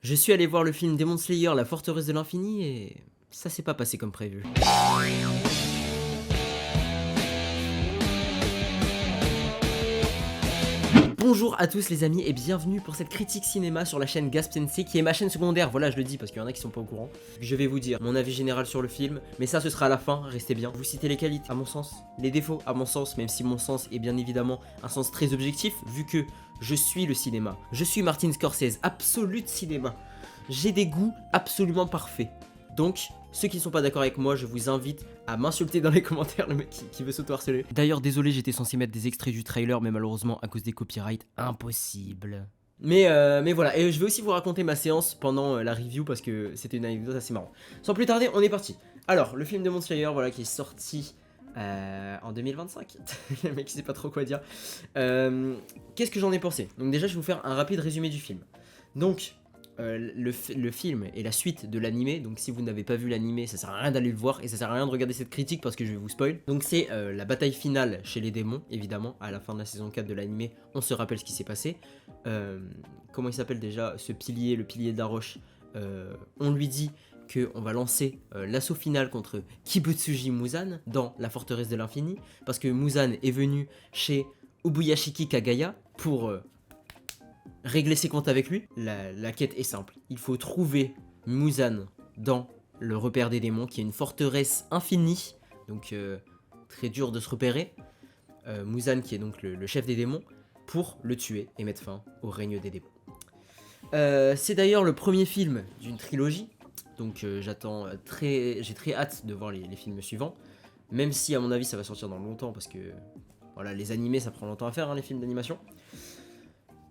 Je suis allé voir le film Demon Slayer, la forteresse de l'infini, et ça s'est pas passé comme prévu. Bonjour à tous les amis et bienvenue pour cette critique cinéma sur la chaîne GaspSensei qui est ma chaîne secondaire, voilà je le dis parce qu'il y en a qui sont pas au courant. Je vais vous dire mon avis général sur le film, mais ça ce sera à la fin, restez bien. Vous citez les qualités à mon sens, les défauts à mon sens, même si mon sens est bien évidemment un sens très objectif, vu que je suis le cinéma. Je suis Martin Scorsese, absolute cinéma. J'ai des goûts absolument parfaits. Donc, ceux qui ne sont pas d'accord avec moi, je vous invite à m'insulter dans les commentaires, le mec qui veut s'auto-harceler. D'ailleurs, désolé, j'étais censé mettre des extraits du trailer, mais malheureusement, à cause des copyrights, impossible. Mais voilà, et je vais aussi vous raconter ma séance pendant la review, parce que c'était une anecdote assez marrante. Sans plus tarder, on est parti. Alors, le film Demon Slayer, voilà, qui est sorti en 2025. Le mec, il sait pas trop quoi dire. Qu'est-ce que j'en ai pensé? Donc déjà, je vais vous faire un rapide résumé du film. Donc... le film est la suite de l'animé, donc si vous n'avez pas vu l'animé, ça sert à rien d'aller le voir et ça sert à rien de regarder cette critique parce que je vais vous spoil. Donc c'est la bataille finale chez les démons, évidemment, à la fin de la saison 4 de l'animé, on se rappelle ce qui s'est passé. Comment il s'appelle déjà ce pilier, le pilier d'Aroche, on lui dit qu'on va lancer l'assaut final contre Kibutsuji Muzan dans la forteresse de l'infini, parce que Muzan est venu chez Ubuyashiki Kagaya pour... régler ses comptes avec lui. La quête est simple. Il faut trouver Muzan dans le repère des démons, qui est une forteresse infinie, donc très dur de se repérer. Muzan qui est donc le chef des démons, pour le tuer et mettre fin au règne des démons. C'est d'ailleurs le premier film d'une trilogie, donc j'ai très hâte de voir les films suivants, même si à mon avis ça va sortir dans longtemps, parce que voilà, les animés ça prend longtemps à faire, hein, les films d'animation.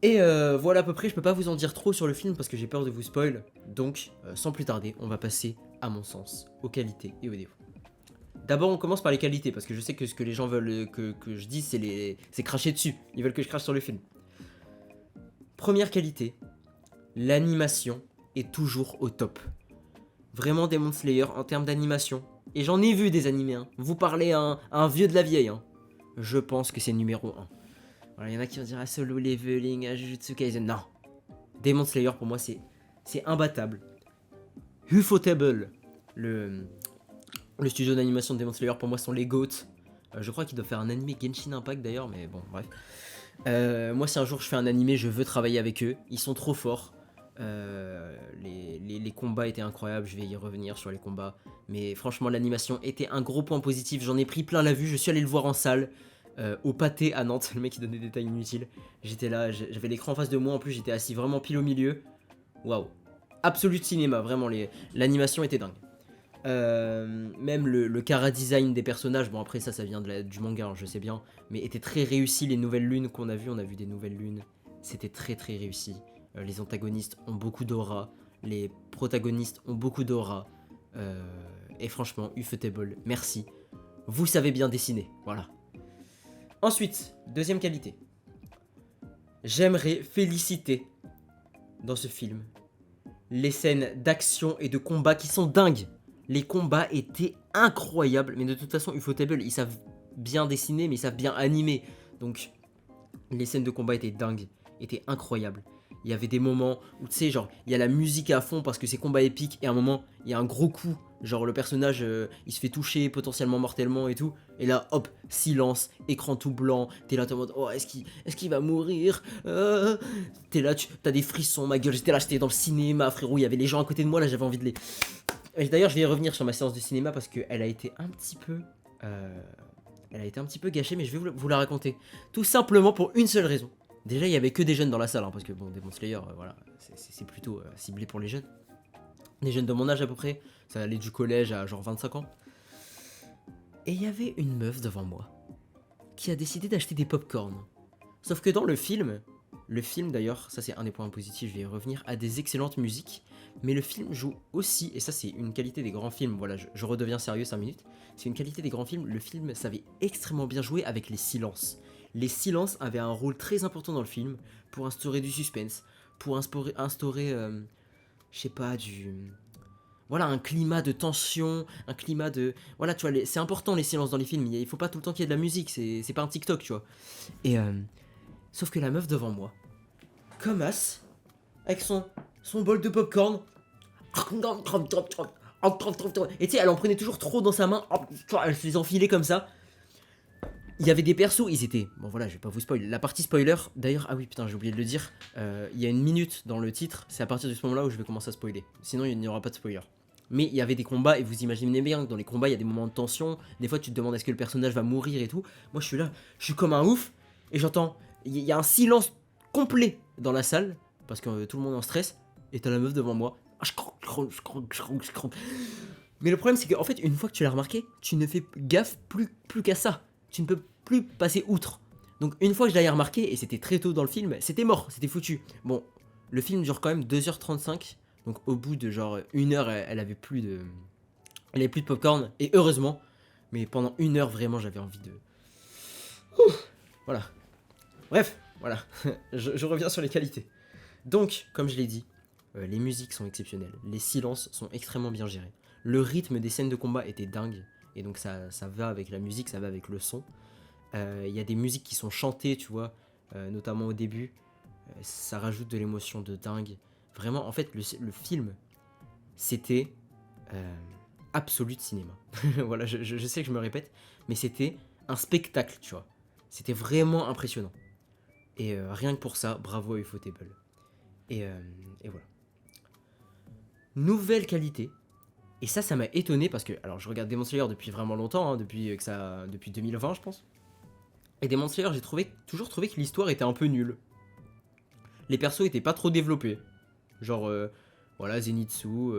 Et voilà à peu près, je peux pas vous en dire trop sur le film parce que j'ai peur de vous spoil, donc sans plus tarder, on va passer, à mon sens, aux qualités et aux défauts. D'abord on commence par les qualités, parce que je sais que ce que les gens veulent que je dise, c'est cracher dessus, ils veulent que je crache sur le film. Première qualité, l'animation est toujours au top. Vraiment Demon Slayer en termes d'animation, et j'en ai vu des animés, hein. Vous parlez à un vieux de la vieille, hein. Je pense que c'est numéro 1. Voilà, il y en a qui vont dire à Solo Leveling, à Jujutsu Kaisen. Non. Demon Slayer pour moi c'est imbattable. Ufotable, le studio d'animation de Demon Slayer pour moi sont les GOAT. Je crois qu'ils doivent faire un animé Genshin Impact d'ailleurs, mais bon bref. Moi si un jour je fais un animé, je veux travailler avec eux. Ils sont trop forts. Les combats étaient incroyables, je vais y revenir sur les combats. Mais franchement l'animation était un gros point positif. J'en ai pris plein la vue, je suis allé le voir en salle. Au pâté à Nantes, le mec qui donnait des détails inutiles. J'étais là, j'avais l'écran en face de moi, en plus j'étais assis vraiment pile au milieu. Waouh. Absolute cinéma, vraiment, l'animation était dingue. Même le chara-design des personnages, bon après ça vient du manga, hein, je sais bien, mais était très réussi. Les nouvelles lunes qu'on a vues, on a vu des nouvelles lunes, c'était très réussi. Les antagonistes ont beaucoup d'aura, les protagonistes ont beaucoup d'aura. Et franchement, Ufotable, merci. Vous savez bien dessiner, voilà. Ensuite, deuxième qualité. J'aimerais féliciter dans ce film les scènes d'action et de combat qui sont dingues. Les combats étaient incroyables, mais de toute façon, Ufotable, ils savent bien dessiner, mais ils savent bien animer. Donc, les scènes de combat étaient dingues, étaient incroyables. Il y avait des moments où, tu sais, genre, il y a la musique à fond parce que c'est combat épique, et à un moment, il y a un gros coup. Genre, le personnage, il se fait toucher potentiellement mortellement et tout. Et là, hop, silence, écran tout blanc. T'es là, t'es en mode, oh, est-ce qu'il va mourir? T'es là, t'as des frissons, ma gueule. J'étais dans le cinéma, frérot. Il y avait les gens à côté de moi, là, j'avais envie de les... Et d'ailleurs, je vais y revenir sur ma séance de cinéma parce qu'elle a été un petit peu... elle a été un petit peu gâchée, mais je vais vous la raconter. Tout simplement pour une seule raison. Déjà, il y avait que des jeunes dans la salle, hein, parce que bon, Demon Slayer, voilà, c'est plutôt ciblé pour les jeunes. Des jeunes de mon âge à peu près, ça allait du collège à genre 25 ans. Et il y avait une meuf devant moi qui a décidé d'acheter des pop-corn. Sauf que dans le film d'ailleurs, ça c'est un des points positifs, je vais y revenir, a des excellentes musiques. Mais le film joue aussi, et ça c'est une qualité des grands films, voilà, je redeviens sérieux 5 minutes. C'est une qualité des grands films, le film savait extrêmement bien jouer avec les silences. Les silences avaient un rôle très important dans le film pour instaurer du suspense, pour instaurer je sais pas, voilà, un climat de tension, un climat de... Voilà, tu vois, c'est important les silences dans les films, il faut pas tout le temps qu'il y ait de la musique, c'est pas un TikTok, tu vois. Et sauf que la meuf devant moi, comme as, avec son son bol de popcorn. Et tu sais, elle en prenait toujours trop dans sa main. Elle se les enfilait comme ça. Il y avait des persos, ils étaient... Bon voilà, je vais pas vous spoiler. La partie spoiler, d'ailleurs, ah oui putain, j'ai oublié de le dire. Il y a une minute dans le titre, c'est à partir de ce moment-là où je vais commencer à spoiler. Sinon, il n'y aura pas de spoiler. Mais il y avait des combats, et vous imaginez bien que dans les combats, il y a des moments de tension. Des fois, tu te demandes est-ce que le personnage va mourir et tout. Moi, je suis là, je suis comme un ouf, et j'entends... Il y a un silence complet dans la salle, parce que tout le monde est en stress, et t'as la meuf devant moi. Mais le problème, c'est qu'en fait, une fois que tu l'as remarqué, tu ne fais gaffe plus qu'à ça. Tu ne peux plus passer outre. Donc une fois que je l'avais remarqué, et c'était très tôt dans le film, c'était mort, c'était foutu. Bon, le film dure quand même 2h35, donc au bout de genre 1 heure, elle avait plus de... Elle avait plus de popcorn, et heureusement, mais pendant 1 heure, vraiment, j'avais envie de... Ouf, voilà. Bref, voilà, je reviens sur les qualités. Donc, comme je l'ai dit, les musiques sont exceptionnelles, les silences sont extrêmement bien gérés. Le rythme des scènes de combat était dingue, et donc ça va avec la musique, ça va avec le son. Il y a des musiques qui sont chantées, tu vois, notamment au début. Ça rajoute de l'émotion de dingue. Vraiment, en fait, le film, c'était absolu de cinéma. Voilà, je sais que je me répète, mais c'était un spectacle, tu vois. C'était vraiment impressionnant. Et rien que pour ça, bravo à Ufotable. Et voilà. Nouvelle qualité. Et ça m'a étonné parce que, alors je regarde Demon Slayer depuis vraiment longtemps, hein, depuis 2020 je pense. Et Demon Slayer, j'ai toujours trouvé que l'histoire était un peu nulle. Les persos étaient pas trop développés. Genre, voilà, Zenitsu,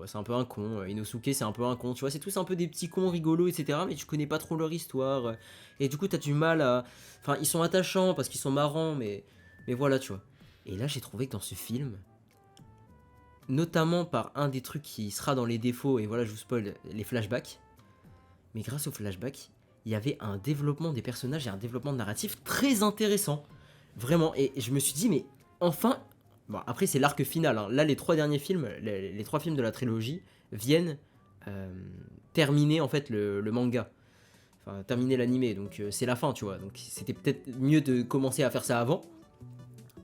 c'est un peu un con. Inosuke, c'est un peu un con. Tu vois, c'est tous un peu des petits cons rigolos, etc. Mais tu connais pas trop leur histoire. Et du coup, t'as du mal à... Enfin, ils sont attachants parce qu'ils sont marrants, mais voilà, tu vois. Et là, j'ai trouvé que dans ce film, notamment par un des trucs qui sera dans les défauts, et voilà, je vous spoil, les flashbacks. Mais grâce aux flashbacks, il y avait un développement des personnages et un développement narratif très intéressant. Vraiment, et je me suis dit, mais enfin... Bon, après, c'est l'arc final, hein. Là, les 3 derniers films, les 3 films de la trilogie, viennent terminer, en fait, le manga. Enfin, terminer l'animé, donc c'est la fin, tu vois. Donc c'était peut-être mieux de commencer à faire ça avant.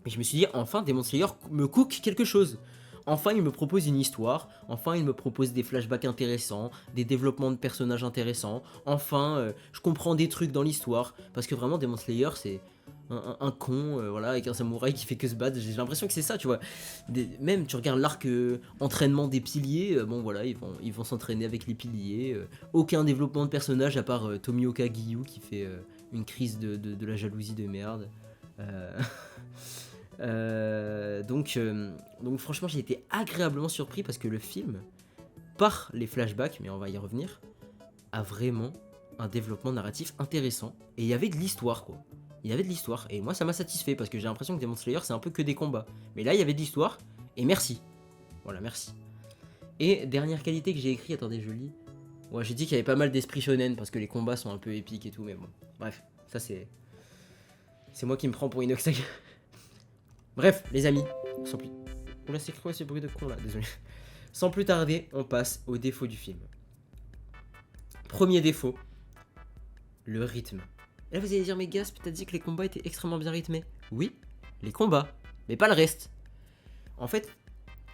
Mais je me suis dit, enfin, Demon Slayer me cook quelque chose. Enfin, il me propose une histoire. Enfin, il me propose des flashbacks intéressants, des développements de personnages intéressants. Enfin, je comprends des trucs dans l'histoire. Parce que vraiment, Demon Slayer, c'est un con, voilà, avec un samouraï qui fait que se battre. J'ai l'impression que c'est ça, tu vois. Même, tu regardes l'arc entraînement des piliers. Bon, voilà, ils vont s'entraîner avec les piliers. Aucun développement de personnage à part Tomioka Giyu qui fait une crise de la jalousie de merde. Donc franchement j'ai été agréablement surpris parce que le film, par les flashbacks, mais on va y revenir, a vraiment un développement narratif intéressant. Et il y avait de l'histoire quoi. Il y avait de l'histoire et moi ça m'a satisfait parce que j'ai l'impression que Demon Slayer c'est un peu que des combats. Mais là il y avait de l'histoire et merci. Voilà, merci. Et dernière qualité que j'ai écrit, attendez je lis. Ouais, j'ai dit qu'il y avait pas mal d'esprit shonen parce que les combats sont un peu épiques et tout, mais bon. Bref, ça c'est moi qui me prends pour Inoxtag. Bref, les amis, sans plus... Oula, c'est quoi ce bruit de con là? Désolé. Sans plus tarder, on passe aux défauts du film. Premier défaut, le rythme. Et là, vous allez dire, mais Gasp, t'as dit que les combats étaient extrêmement bien rythmés. Oui, les combats, mais pas le reste. En fait,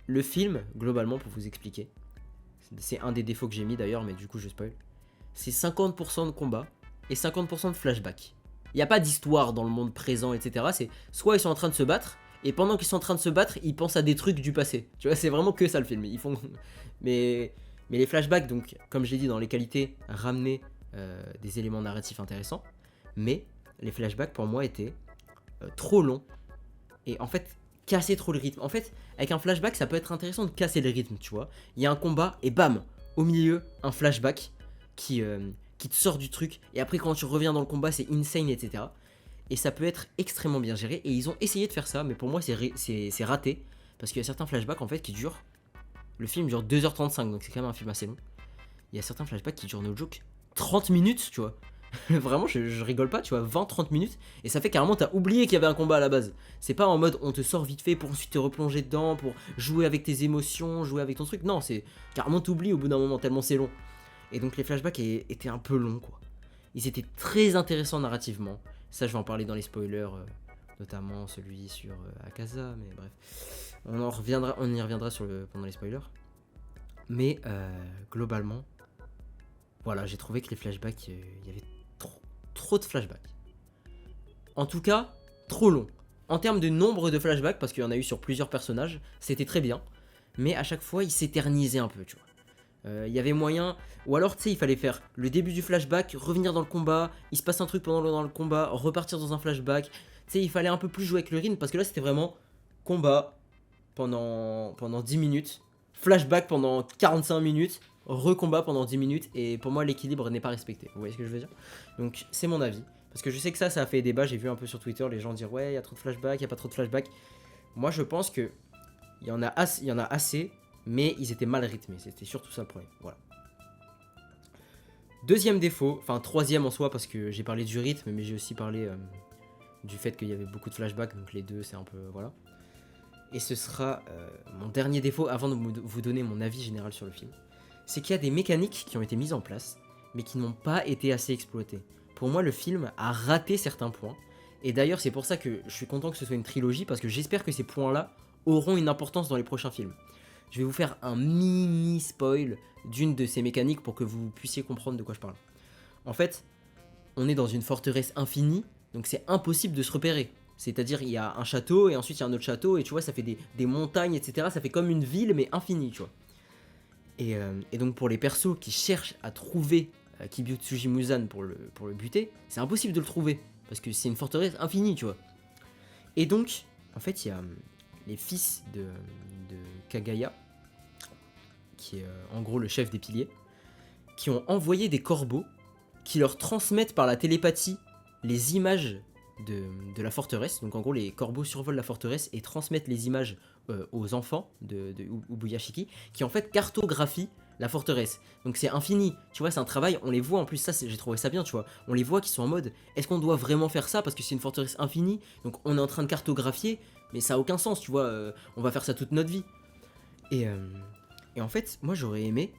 le film, globalement, pour vous expliquer, c'est un des défauts que j'ai mis d'ailleurs, mais du coup, je spoil. C'est 50% de combats et 50% de flashback. Il n'y a pas d'histoire dans le monde présent, etc. C'est soit ils sont en train de se battre, et pendant qu'ils sont en train de se battre, ils pensent à des trucs du passé. Tu vois, c'est vraiment que ça le film. Ils font... mais les flashbacks, donc, comme je l'ai dit dans les qualités, ramener des éléments narratifs intéressants. Mais les flashbacks, pour moi, étaient trop longs. Et en fait, casser trop le rythme. En fait, avec un flashback, ça peut être intéressant de casser le rythme, tu vois. Il y a un combat, et bam, au milieu, un flashback qui te sort du truc. Et après, quand tu reviens dans le combat, c'est insane, etc. Et ça peut être extrêmement bien géré. Et ils ont essayé de faire ça, mais pour moi, c'est raté. Parce qu'il y a certains flashbacks, en fait, qui durent... Le film dure 2h35, donc c'est quand même un film assez long. Il y a certains flashbacks qui durent, no joke, 30 minutes, tu vois. Vraiment, je rigole pas, tu vois, 20-30 minutes. Et ça fait carrément, t'as oublié qu'il y avait un combat à la base. C'est pas en mode, on te sort vite fait pour ensuite te replonger dedans, pour jouer avec tes émotions, jouer avec ton truc. Non, c'est carrément t'oublies au bout d'un moment, tellement c'est long. Et donc les flashbacks étaient un peu longs, quoi. Ils étaient très intéressants narrativement. Ça, je vais en parler dans les spoilers, notamment celui sur Akaza, mais bref. On y reviendra pendant les spoilers. Mais globalement, voilà, j'ai trouvé que les flashbacks, il y avait trop de flashbacks. En tout cas, trop long. En termes de nombre de flashbacks, parce qu'il y en a eu sur plusieurs personnages, c'était très bien. Mais à chaque fois, il s'éternisait un peu, tu vois. Il y avait moyen... Ou alors, tu sais, il fallait faire le début du flashback, revenir dans le combat, il se passe un truc dans le combat, repartir dans un flashback. Tu sais, il fallait un peu plus jouer avec le rythme, parce que là, c'était vraiment combat pendant 10 minutes, flashback pendant 45 minutes, recombat pendant 10 minutes, et pour moi, l'équilibre n'est pas respecté. Vous voyez ce que je veux dire? Donc, c'est mon avis. Parce que je sais que ça a fait débat, j'ai vu un peu sur Twitter, les gens dire ouais, il y a trop de flashbacks, il y a pas trop de flashbacks. Moi, je pense que il y en a assez, mais ils étaient mal rythmés. C'était surtout ça le problème. Voilà. Deuxième défaut, enfin troisième en soi, parce que j'ai parlé du rythme, mais j'ai aussi parlé du fait qu'il y avait beaucoup de flashbacks, donc les deux, c'est un peu... Voilà. Et ce sera mon dernier défaut, avant de vous donner mon avis général sur le film. C'est qu'il y a des mécaniques qui ont été mises en place, mais qui n'ont pas été assez exploitées. Pour moi, le film a raté certains points. Et d'ailleurs, c'est pour ça que je suis content que ce soit une trilogie, parce que j'espère que ces points-là auront une importance dans les prochains films. Je vais vous faire un mini spoil d'une de ces mécaniques pour que vous puissiez comprendre de quoi je parle. En fait, on est dans une forteresse infinie, donc c'est impossible de se repérer. C'est-à-dire, il y a un château, et ensuite il y a un autre château, et tu vois, ça fait des montagnes, etc. Ça fait comme une ville, mais infinie, tu vois. Et donc, pour les persos qui cherchent à trouver Kibutsuji Muzan pour le buter, c'est impossible de le trouver, parce que c'est une forteresse infinie, tu vois. Et donc, en fait, il y a les fils de Kagaya, qui est en gros le chef des piliers, qui ont envoyé des corbeaux qui leur transmettent par la télépathie les images de la forteresse. Donc en gros, les corbeaux survolent la forteresse et transmettent les images aux enfants de Ubuyashiki, qui en fait cartographient la forteresse. Donc c'est infini, tu vois, c'est un travail, on les voit en plus, ça j'ai trouvé ça bien, tu vois. On les voit qui sont en mode, est-ce qu'on doit vraiment faire ça parce que c'est une forteresse infinie, donc on est en train de cartographier, mais ça a aucun sens, tu vois, on va faire ça toute notre vie. Et en fait, moi j'aurais aimé,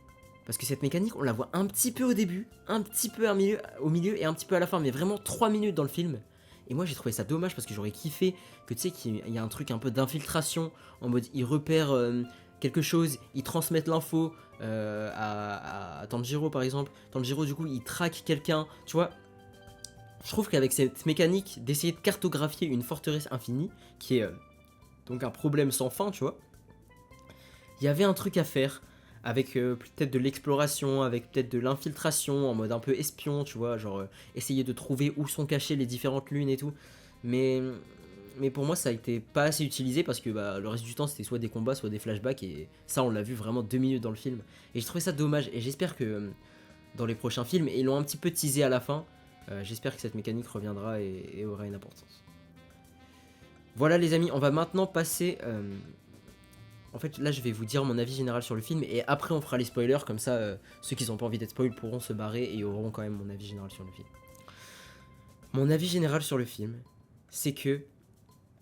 parce que cette mécanique, on la voit un petit peu au début, un petit peu au milieu et un petit peu à la fin, mais vraiment 3 minutes dans le film. Et moi j'ai trouvé ça dommage parce que j'aurais kiffé que tu sais qu'il y a un truc un peu d'infiltration, en mode ils repèrent quelque chose, ils transmettent l'info à Tanjiro par exemple. Tanjiro du coup il traque quelqu'un, tu vois. Je trouve qu'avec cette mécanique d'essayer de cartographier une forteresse infinie, qui est donc un problème sans fin, tu vois, il y avait un truc à faire avec peut-être de l'exploration, avec peut-être de l'infiltration en mode un peu espion, tu vois, genre essayer de trouver où sont cachées les différentes lunes et tout. Mais pour moi, ça a été pas assez utilisé parce que bah, le reste du temps, c'était soit des combats, soit des flashbacks, et ça, on l'a vu vraiment 2 minutes dans le film. Et j'ai trouvé ça dommage, et j'espère que dans les prochains films, et ils l'ont un petit peu teasé à la fin, j'espère que cette mécanique reviendra et aura une importance. Voilà les amis, on va maintenant passer... En fait, là, je vais vous dire mon avis général sur le film, et après, on fera les spoilers, comme ça, ceux qui n'ont pas envie d'être spoil pourront se barrer et auront quand même mon avis général sur le film. Mon avis général sur le film, c'est que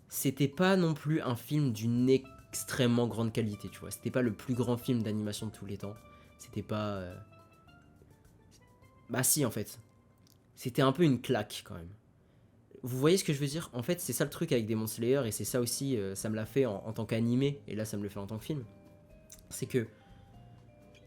c'était pas non plus un film d'une extrêmement grande qualité, tu vois. C'était pas le plus grand film d'animation de tous les temps. C'était pas... Bah si, en fait. C'était un peu une claque, quand même. Vous voyez ce que je veux dire? En fait, c'est ça le truc avec Demon Slayer, et c'est ça aussi, ça me l'a fait en tant qu'animé, et là ça me le fait en tant que film. C'est que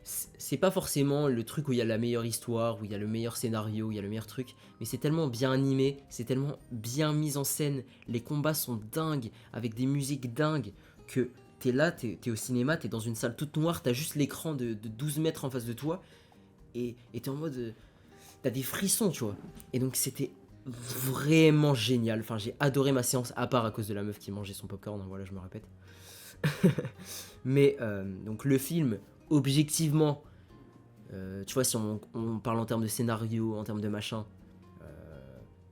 c'est pas forcément le truc où il y a la meilleure histoire, où il y a le meilleur scénario, où il y a le meilleur truc, mais c'est tellement bien animé, c'est tellement bien mis en scène, les combats sont dingues, avec des musiques dingues, que t'es là, t'es au cinéma, t'es dans une salle toute noire, t'as juste l'écran de 12 mètres en face de toi, et t'es en mode... t'as des frissons, tu vois. Et donc c'était vraiment génial. Enfin, j'ai adoré ma séance, à part à cause de la meuf qui mangeait son popcorn, hein, voilà, je me répète. Mais donc le film, objectivement, tu vois, si on parle en termes de scénario, en termes de machin,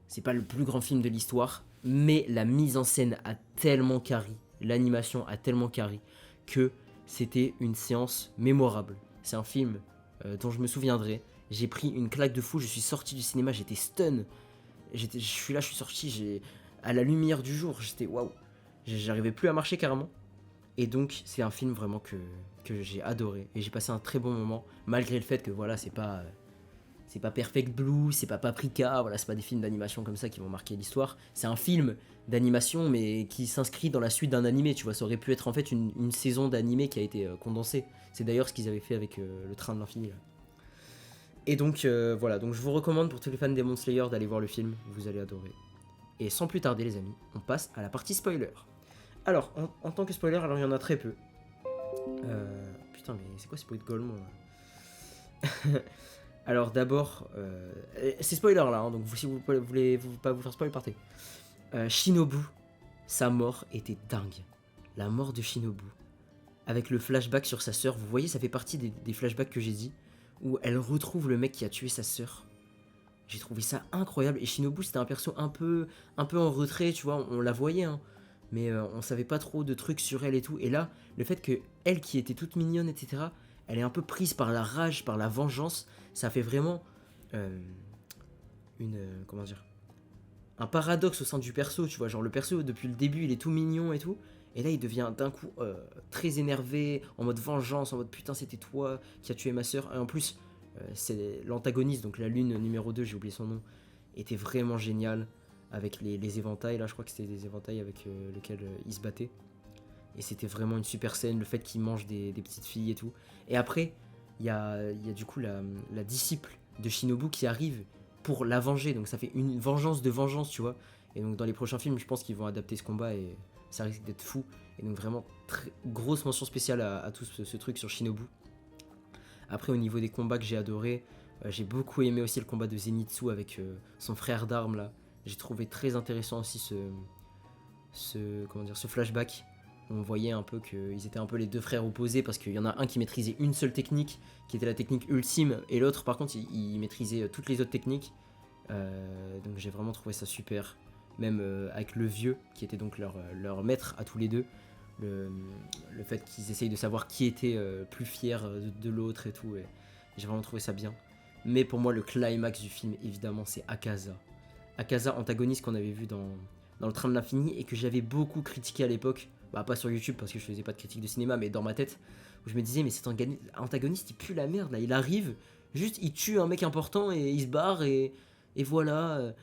c'est pas le plus grand film de l'histoire, mais la mise en scène a tellement carré, l'animation a tellement carré, que c'était une séance mémorable. C'est un film dont je me souviendrai. J'ai pris une claque de fou, je suis sorti du cinéma, j'étais stun. Je suis sorti, à la lumière du jour, j'étais waouh. J'arrivais plus à marcher carrément. Et donc, c'est un film vraiment que j'ai adoré. Et j'ai passé un très bon moment, malgré le fait que voilà, c'est pas C'est pas Perfect Blue, c'est pas Paprika, voilà, c'est pas des films d'animation comme ça qui vont marquer l'histoire. C'est un film d'animation, mais qui s'inscrit dans la suite d'un animé, tu vois. Ça aurait pu être en fait une saison d'animé qui a été condensée. C'est d'ailleurs ce qu'ils avaient fait avec le Train de l'Infini, là. Et donc, voilà, donc je vous recommande pour tous les fans Demon Slayer d'aller voir le film, vous allez adorer. Et sans plus tarder, les amis, on passe à la partie spoiler. Alors, en tant que spoiler, alors il y en a très peu. Putain, mais c'est quoi ce bruit de Golemon là? Alors d'abord, c'est spoiler là, hein, donc si vous voulez pas vous faire spoiler, partez. Shinobu, sa mort était dingue. La mort de Shinobu. Avec le flashback sur sa sœur, vous voyez, ça fait partie des flashbacks que j'ai dit, où elle retrouve le mec qui a tué sa sœur. J'ai trouvé ça incroyable. Et Shinobu, c'était un perso un peu en retrait, tu vois, on la voyait, hein, mais on savait pas trop de trucs sur elle et tout. Et là, le fait que elle qui était toute mignonne, etc., elle est un peu prise par la rage, par la vengeance, ça fait vraiment comment dire, un paradoxe au sein du perso, tu vois. Genre le perso, depuis le début, il est tout mignon et tout. Et là, il devient d'un coup très énervé, en mode vengeance, en mode putain, c'était toi qui as tué ma sœur. Et en plus, c'est l'antagoniste, donc la lune numéro 2, j'ai oublié son nom, était vraiment génial avec les éventails. Là, je crois que c'était des éventails avec lesquels il se battait. Et c'était vraiment une super scène, le fait qu'il mange des petites filles et tout. Et après, il y a du coup la disciple de Shinobu qui arrive pour la venger. Donc ça fait une vengeance de vengeance, tu vois. Et donc dans les prochains films, je pense qu'ils vont adapter ce combat et ça risque d'être fou. Et donc vraiment, grosse mention spéciale à tout ce truc sur Shinobu. Après, au niveau des combats que j'ai adoré, j'ai beaucoup aimé aussi le combat de Zenitsu avec son frère d'armes là. J'ai trouvé très intéressant aussi ce flashback. On voyait un peu qu'ils étaient un peu les deux frères opposés parce qu'il y en a un qui maîtrisait une seule technique, qui était la technique ultime, et l'autre par contre il maîtrisait toutes les autres techniques. Donc j'ai vraiment trouvé ça super. Même avec le vieux, qui était donc leur maître à tous les deux. Le fait qu'ils essayent de savoir qui était plus fier de l'autre et tout. Et j'ai vraiment trouvé ça bien. Mais pour moi, le climax du film, évidemment, c'est Akaza. Akaza, antagoniste qu'on avait vu dans le Train de l'Infini et que j'avais beaucoup critiqué à l'époque. Bah, pas sur YouTube parce que je faisais pas de critique de cinéma, mais dans ma tête, où je me disais, mais cet antagoniste, il pue la merde là. Il arrive, juste il tue un mec important et il se barre et voilà.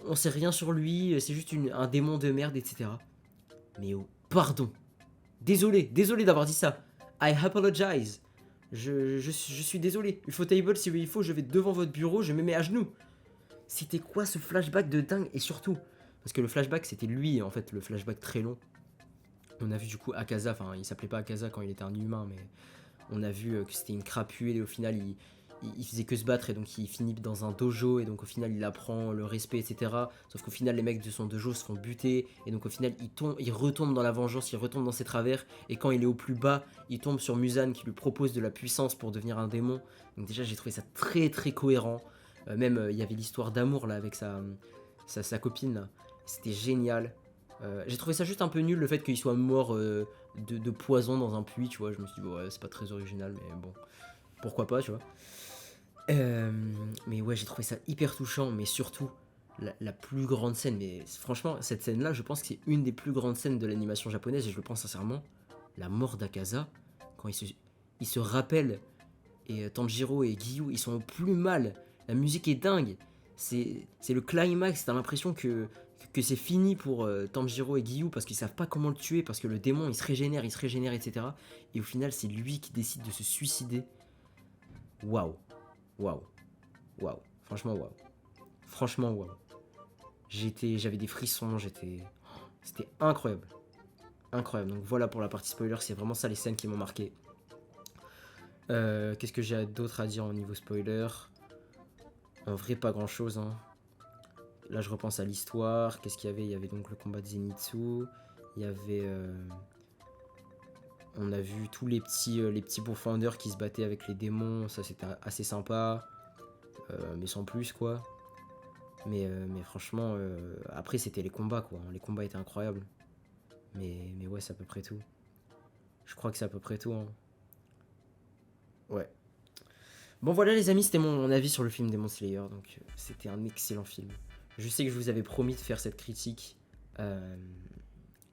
On sait rien sur lui, c'est juste un démon de merde, etc. Mais oh, pardon. Désolé d'avoir dit ça. I apologize. Je suis désolé. Ufotable, si il faut, je vais devant votre bureau, je me mets à genoux. C'était quoi ce flashback de dingue? Et surtout, parce que le flashback, c'était lui, en fait, le flashback très long. On a vu du coup Akaza, enfin, il s'appelait pas Akaza quand il était un humain, mais on a vu que c'était une crapule et au final, il faisait que se battre et donc il finit dans un dojo et donc au final il apprend le respect, etc. Sauf qu'au final les mecs de son dojo se font buter et donc au final il retombe dans la vengeance, il retombe dans ses travers et quand il est au plus bas il tombe sur Muzan qui lui propose de la puissance pour devenir un démon. Donc déjà j'ai trouvé ça très très cohérent. Même il y avait l'histoire d'amour là avec sa copine là. C'était génial. J'ai trouvé ça juste un peu nul le fait qu'il soit mort de poison dans un puits, tu vois. Je me suis dit ouais c'est pas très original mais bon pourquoi pas, tu vois. Mais ouais, j'ai trouvé ça hyper touchant, mais surtout la plus grande scène. Mais franchement, cette scène-là, je pense que c'est une des plus grandes scènes de l'animation japonaise, et je le pense sincèrement. La mort d'Akaza, quand il se rappelle, et Tanjiro et Giyu, ils sont au plus mal. La musique est dingue. C'est le climax, t'as l'impression que c'est fini pour Tanjiro et Giyu parce qu'ils savent pas comment le tuer, parce que le démon il se régénère, etc. Et au final, c'est lui qui décide de se suicider. Waouh. Waouh. Waouh. Franchement, waouh. Franchement, waouh. J'avais des frissons, c'était incroyable. Incroyable. Donc voilà pour la partie spoiler, c'est vraiment ça les scènes qui m'ont marqué. Qu'est-ce que j'ai d'autre à dire au niveau spoiler? En vrai, pas grand chose. Hein. Là, je repense à l'histoire. Qu'est-ce qu'il y avait? Il y avait donc le combat de Zenitsu. Il y avait. On a vu tous les petits Bowfinders qui se battaient avec les démons. Ça, c'était assez sympa. Mais sans plus, quoi. Mais franchement, après, c'était les combats, quoi. Les combats étaient incroyables. Mais ouais, c'est à peu près tout. Je crois que c'est à peu près tout. Hein. Ouais. Bon voilà les amis, c'était mon avis sur le film Demon Slayer, donc c'était un excellent film. Je sais que je vous avais promis de faire cette critique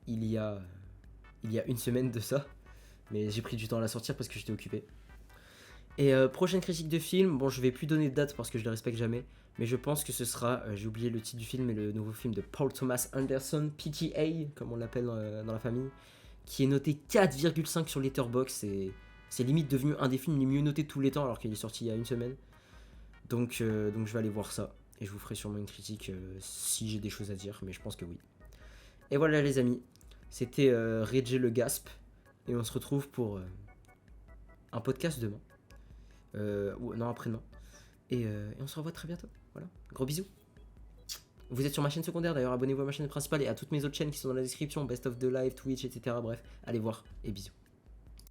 il y a une semaine de ça, mais j'ai pris du temps à la sortir parce que j'étais occupé. Et prochaine critique de film, bon je vais plus donner de date parce que je le respecte jamais, mais je pense que ce sera, j'ai oublié le titre du film, mais le nouveau film de Paul Thomas Anderson, PTA, comme on l'appelle dans la famille, qui est noté 4,5 sur Letterboxd, c'est limite devenu un des films les mieux notés de tous les temps alors qu'il est sorti il y a une semaine. Donc je vais aller voir ça, et je vous ferai sûrement une critique si j'ai des choses à dire, mais je pense que oui. Et voilà les amis, c'était Reggie le Gasp, et on se retrouve pour un podcast demain. Non, après-demain. Et on se revoit très bientôt. Voilà. Gros bisous. Vous êtes sur ma chaîne secondaire d'ailleurs, abonnez-vous à ma chaîne principale et à toutes mes autres chaînes qui sont dans la description, Best of the Live, Twitch, etc. Bref, allez voir et bisous.